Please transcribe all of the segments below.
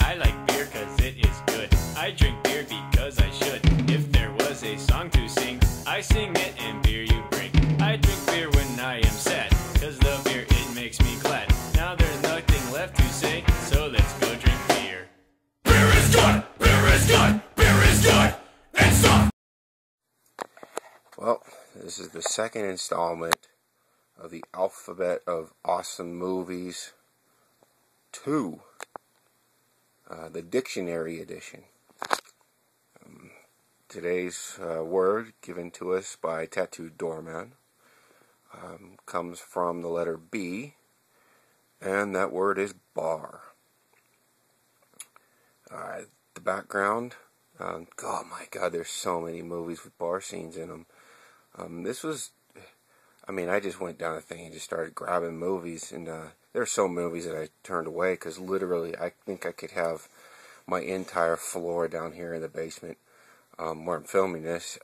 I like beer cause it is good. I drink beer because I should. If there was a song to sing, I sing it and beer you bring. I drink beer when I am sad, cause the beer it makes me glad. Now there's nothing left to say, so let's go drink beer. Beer is good! Beer is good! Beer is good! And stop! Well, this is the second installment of the Alphabet of Awesome Movies 2, the Dictionary Edition. Today's word, given to us by Tattooed Doorman, comes from the letter B, and that word is bar. The background, oh my God, there's so many movies with bar scenes in them. This was, I just went down a thing and just started grabbing movies, and there are some movies that I turned away because literally I think I could have my entire floor down here in the basement where I'm filming this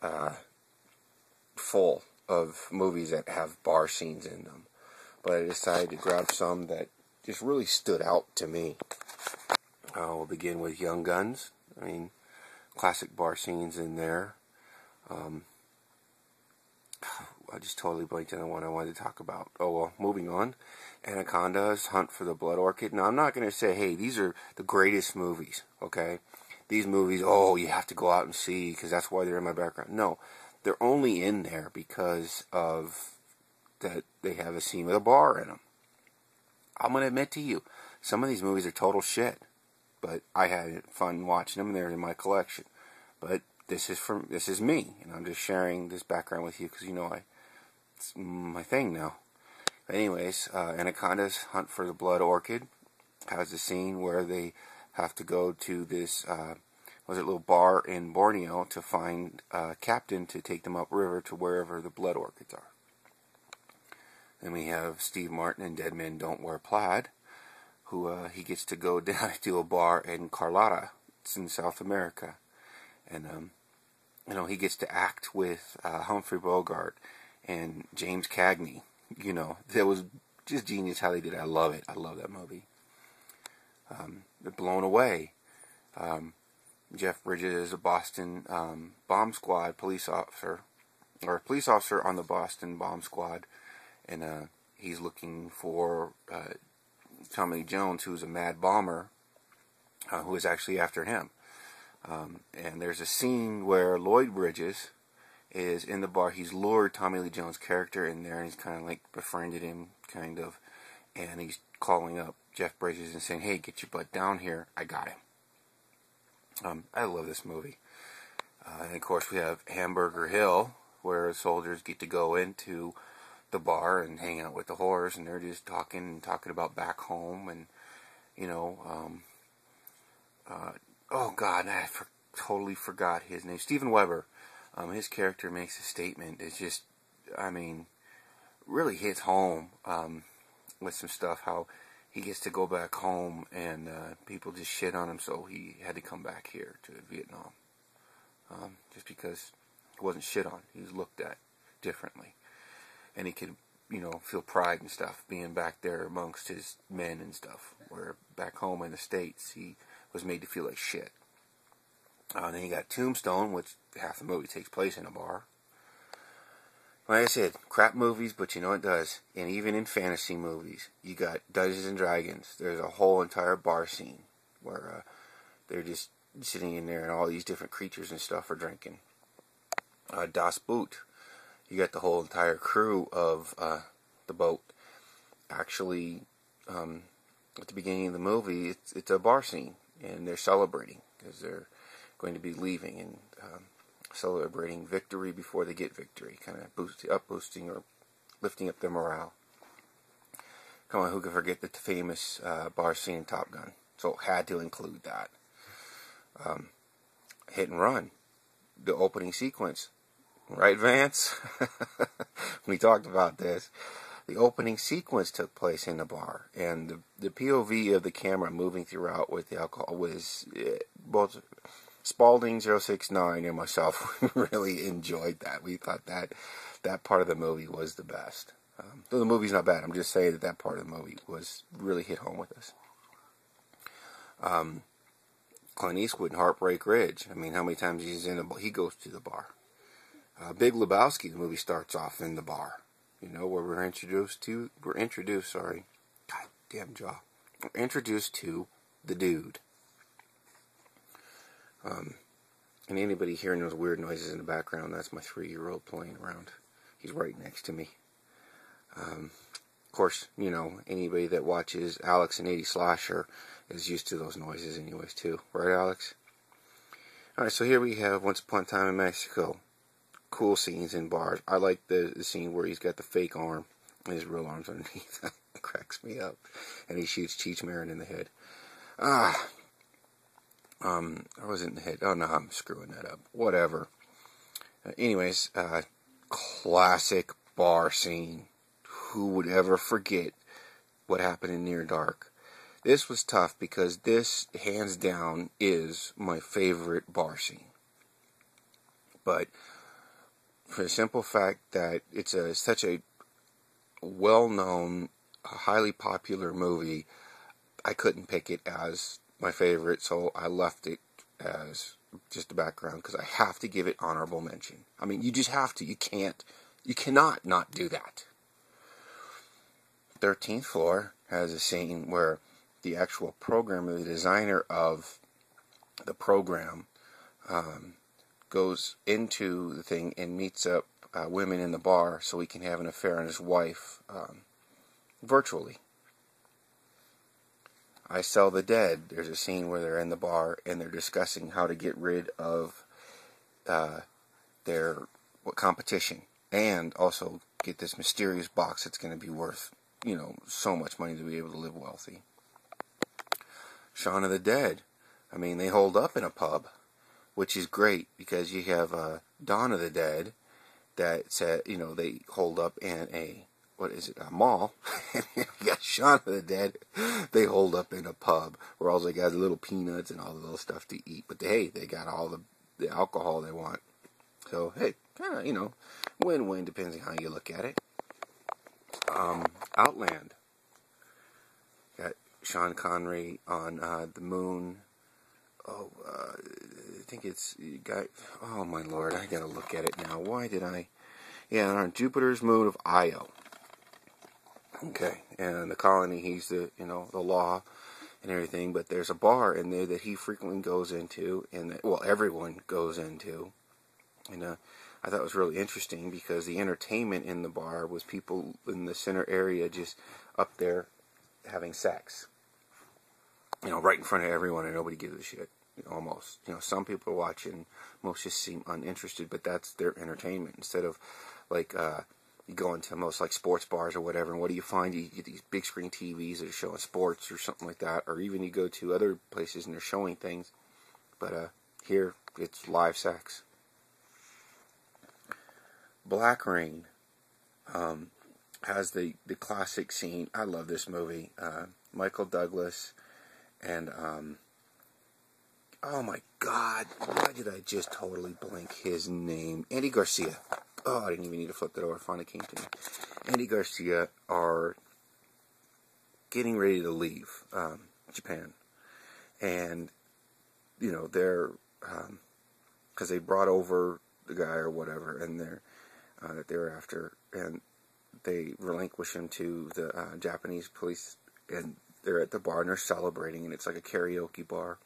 full of movies that have bar scenes in them. But I decided to grab some that just really stood out to me. We'll begin with Young Guns. Classic bar scenes in there. I just totally blanked on the one I wanted to talk about. Oh well, moving on. Anaconda's Hunt for the Blood Orchid. Now, I'm not going to say, hey, these are the greatest movies, okay? These movies, you have to go out and see because that's why they're in my background. No, they're only in there because of that they have a scene with a bar in them. I'm going to admit to you, some of these movies are total shit, but I had fun watching them, and they're in my collection. But this is me, and I'm just sharing this background with you because it's my thing now. Anyways, Anaconda's Hunt for the Blood Orchid has a scene where they have to go to this little bar in Borneo to find a captain to take them upriver to wherever the blood orchids are. Then we have Steve Martin in Dead Men Don't Wear Plaid, who he gets to go down to a bar in Carlotta. It's in South America, and he gets to act with Humphrey Bogart and James Cagney. That was just genius how they did it. I love it. I love that movie. Blown Away. Jeff Bridges is a Boston bomb squad police officer, or a police officer on the Boston bomb squad, and he's looking for Tommy Lee Jones, who's a mad bomber, who is actually after him. And there's a scene where Lloyd Bridges is in the bar. He's lured Tommy Lee Jones' character in there, and he's kind of like befriended him, and he's calling up Jeff Bridges and saying, hey, get your butt down here, I got him. I love this movie. And of course we have Hamburger Hill, where soldiers get to go into the bar and hang out with the whores, and they're just talking about back home, and oh God, I totally forgot his name. Steven Weber. His character makes a statement. It's just, really hits home with some stuff. How he gets to go back home and people just shit on him, so he had to come back here to Vietnam. Just because he wasn't shit on, he was looked at differently, and he could, feel pride and stuff being back there amongst his men and stuff. Where back home in the States, he was made to feel like shit. Then you got Tombstone, which half the movie takes place in a bar. Like I said, crap movies, but it does. And even in fantasy movies, you got Dungeons and Dragons. There's a whole entire bar scene where they're just sitting in there and all these different creatures and stuff are drinking. Das Boot. You got the whole entire crew of the boat. Actually, at the beginning of the movie, it's a bar scene, and they're celebrating because they're going to be leaving and celebrating victory before they get victory, kind of boosting or lifting up their morale. Come on, who can forget the famous bar scene in Top Gun? So had to include that. Hit and Run, the opening sequence, right, Vance? We talked about this. The opening sequence took place in the bar, and the POV of the camera moving throughout with the alcohol was both Spalding 069 and myself really enjoyed that. We thought that part of the movie was the best. Though the movie's not bad, I'm just saying that part of the movie was really hit home with us. Clint Eastwood in Heartbreak Ridge. I mean, how many times he goes to the bar. Big Lebowski, the movie starts off in the bar. You know, where we're introduced, God damn jaw. We're introduced to the dude. And anybody hearing those weird noises in the background, that's my 3-year-old playing around. He's right next to me. Of course, you know, anybody that watches Alex and 80 Slasher is used to those noises anyways too. Right, Alex? Alright, so here we have Once Upon a Time in Mexico. Cool scenes in bars. I like the scene where he's got the fake arm and his real arm's underneath. That cracks me up. And he shoots Cheech Marin in the head. Or was it in the head? Oh no, I'm screwing that up. Whatever. Anyways, classic bar scene. Who would ever forget what happened in Near Dark? This was tough because this, hands down, is my favorite bar scene. But for the simple fact that it's such a well-known, highly popular movie, I couldn't pick it as my favorite, so I left it as just the background because I have to give it honorable mention. I mean, you just have to. You cannot not do that. 13th Floor has a scene where the actual programmer, the designer of the program, goes into the thing and meets up women in the bar so he can have an affair on his wife virtually. I Sell the Dead, there's a scene where they're in the bar and they're discussing how to get rid of their competition and also get this mysterious box that's going to be worth, you know, so much money to be able to live wealthy. Shaun of the Dead, I mean, they hold up in a pub, which is great because you have Dawn of the Dead that said, you know, they hold up in a mall. You got Shaun of the Dead, they hold up in a pub where all they got little peanuts and all the little stuff to eat. But hey, they got all the alcohol they want. So hey, kind of, you know, win-win, depends on how you look at it. Outland. Got Sean Connery on the moon. Oh, I think it's oh my lord, I gotta look at it now. Why did I? Yeah, on Jupiter's moon of Io. Okay, and the colony, he's the law and everything, but there's a bar in there that he frequently goes into, and everyone goes into, and I thought it was really interesting because the entertainment in the bar was people in the center area just up there having sex, you know, right in front of everyone, and nobody gives a shit, you know, almost. You know, some people are watching, most just seem uninterested, but that's their entertainment. Instead of like you go into most like sports bars or whatever, and what do you find? You get these big screen TVs that are showing sports or something like that, or even you go to other places and they're showing things, but here it's live sex. Black Rain has the classic scene. I love this movie. Michael Douglas and oh my god, why did I just totally blank his name? Andy Garcia. Oh, I didn't even need to flip that over. It finally came to me. Andy Garcia are getting ready to leave Japan, and you know they're because they brought over the guy or whatever, and they're that they were after, and they relinquish him to the Japanese police, and they're at the bar and they're celebrating, and it's like a karaoke bar,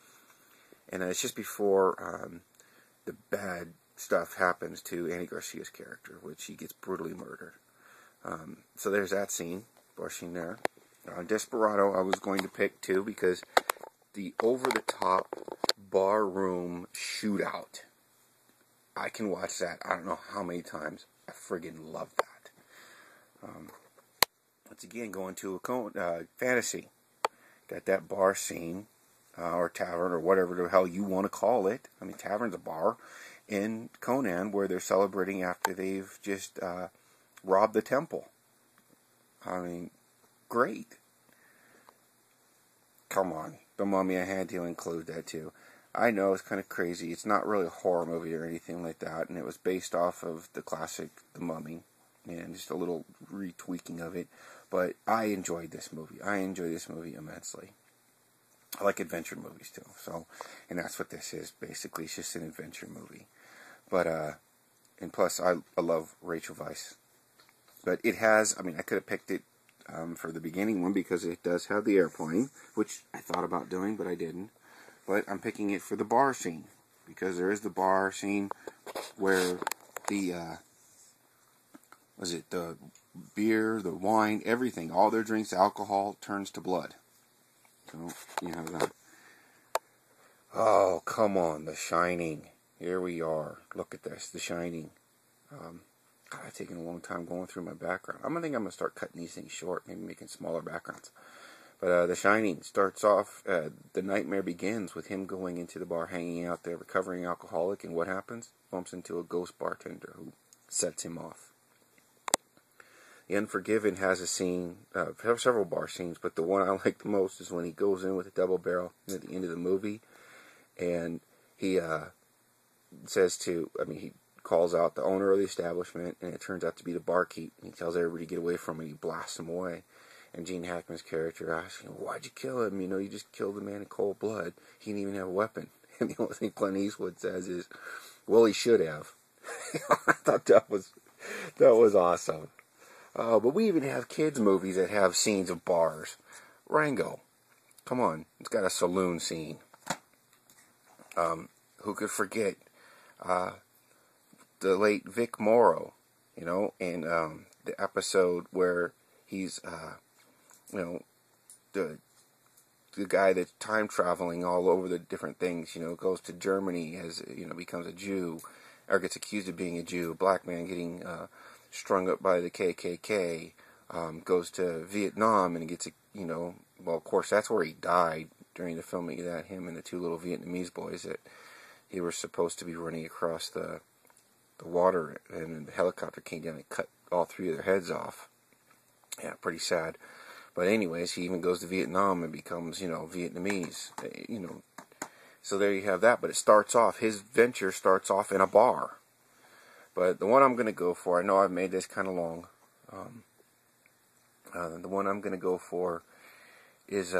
and it's just before the bad stuff happens to Andy Garcia's character, which he gets brutally murdered. So there's that scene, bar scene there. Desperado I was going to pick too, because the over-the-top bar room shootout, I can watch that I don't know how many times. I friggin' love that. Once again, going to a fantasy. Got that bar scene, or tavern, or whatever the hell you want to call it. I mean, tavern's a bar in Conan where they're celebrating after they've just robbed the temple. I mean, great. Come on. The Mummy, I had to include that too. I know it's kind of crazy. It's not really a horror movie or anything like that, and it was based off of the classic The Mummy, and just a little retweaking of it, but I enjoyed this movie. I enjoyed this movie immensely. I like adventure movies too. So, and that's what this is. Basically, it's just an adventure movie. But and plus, I love Rachel Weisz. But it has. I mean, I could have picked it for the beginning one because it does have the airplane, which I thought about doing, but I didn't. But I'm picking it for the bar scene because there is the bar scene where the the beer, the wine, everything, all their drinks, alcohol turns to blood. So you have that. Oh, come on, The Shining. Here we are. Look at this, The Shining. God, I've taken a long time going through my background. I'm going to start cutting these things short, maybe making smaller backgrounds. But The Shining starts off, the nightmare begins with him going into the bar, hanging out there, recovering alcoholic, and what happens? Bumps into a ghost bartender who sets him off. The Unforgiven has a scene, several bar scenes, but the one I like the most is when he goes in with a double barrel at the end of the movie, and he he calls out the owner of the establishment, and it turns out to be the barkeep, and he tells everybody to get away from him, and he blasts him away. And Gene Hackman's character asks, why'd you kill him? You just killed the man in cold blood. He didn't even have a weapon. And the only thing Clint Eastwood says is, well, he should have. I thought that was awesome. But we even have kids' movies that have scenes of bars. Rango. Come on. It's got a saloon scene. Who could forget the late Vic Morrow, and the episode where he's, the guy that's time traveling all over the different things, goes to Germany as, becomes a Jew, or gets accused of being a Jew, a black man getting strung up by the KKK, goes to Vietnam and gets, well, of course, that's where he died during the filming of that, him and the two little Vietnamese boys that he was supposed to be running across the water, and the helicopter came down and cut all three of their heads off. Yeah, pretty sad. But anyways, he even goes to Vietnam and becomes, Vietnamese, So there you have that. But his venture starts off in a bar. But the one I'm going to go for, I know I've made this kind of long. The one I'm going to go for is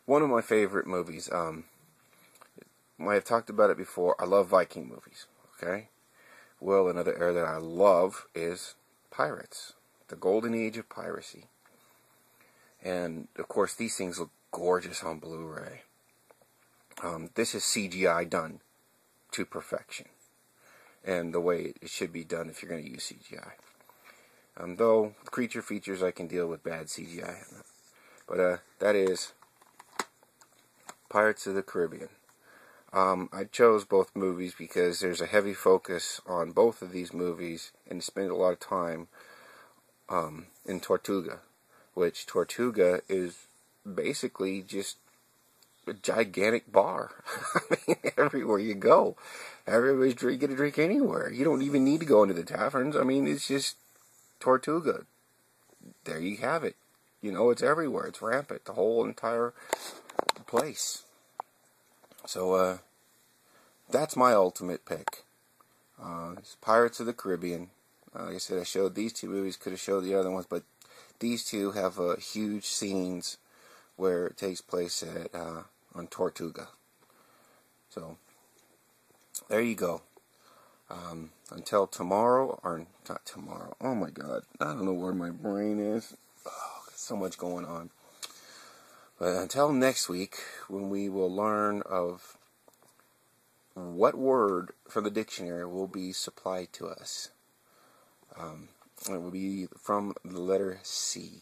one of my favorite movies. I've talked about it before. I love Viking movies, okay? Well, another era that I love is pirates. The golden age of piracy. And, of course, these things look gorgeous on Blu-ray. This is CGI done to perfection. And the way it should be done if you're going to use CGI. Though, creature features, I can deal with bad CGI. But, that is Pirates of the Caribbean. I chose both movies because there's a heavy focus on both of these movies, and spend a lot of time in Tortuga, which Tortuga is basically just a gigantic bar. I mean, everywhere you go, everybody's get a drink anywhere. You don't even need to go into the taverns. I mean, it's just Tortuga. There you have it. It's everywhere. It's rampant. The whole entire place. So, that's my ultimate pick. It's Pirates of the Caribbean. Like I said, I showed these two movies, could have showed the other ones, but these two have huge scenes where it takes place at on Tortuga. So, there you go. Until tomorrow, or not tomorrow, oh my god, I don't know where my brain is. Oh, so much going on. But until next week, when we will learn of what word from the dictionary will be supplied to us. It will be from the letter C.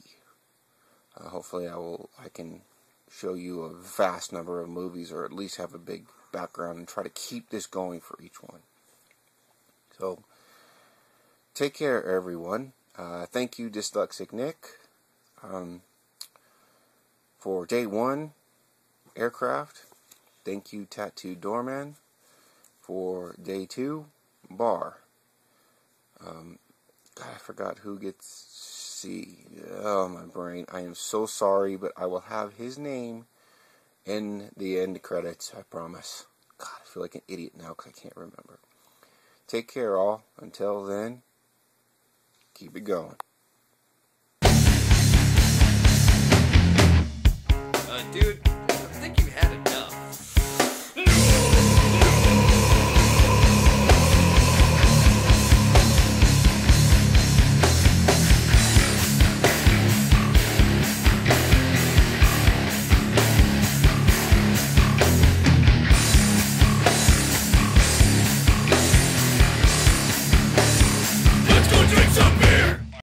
Hopefully I can show you a vast number of movies, or at least have a big background, and try to keep this going for each one. So, take care, everyone. Thank you, Dyslexic Nick, for Day 1, Aircraft. Thank you, Tattooed Doorman, for Day 2, Bar. God, I forgot who gets C. Oh, my brain. I am so sorry, but I will have his name in the end credits, I promise. God, I feel like an idiot now because I can't remember. Take care, all. Until then, keep it going. Dude,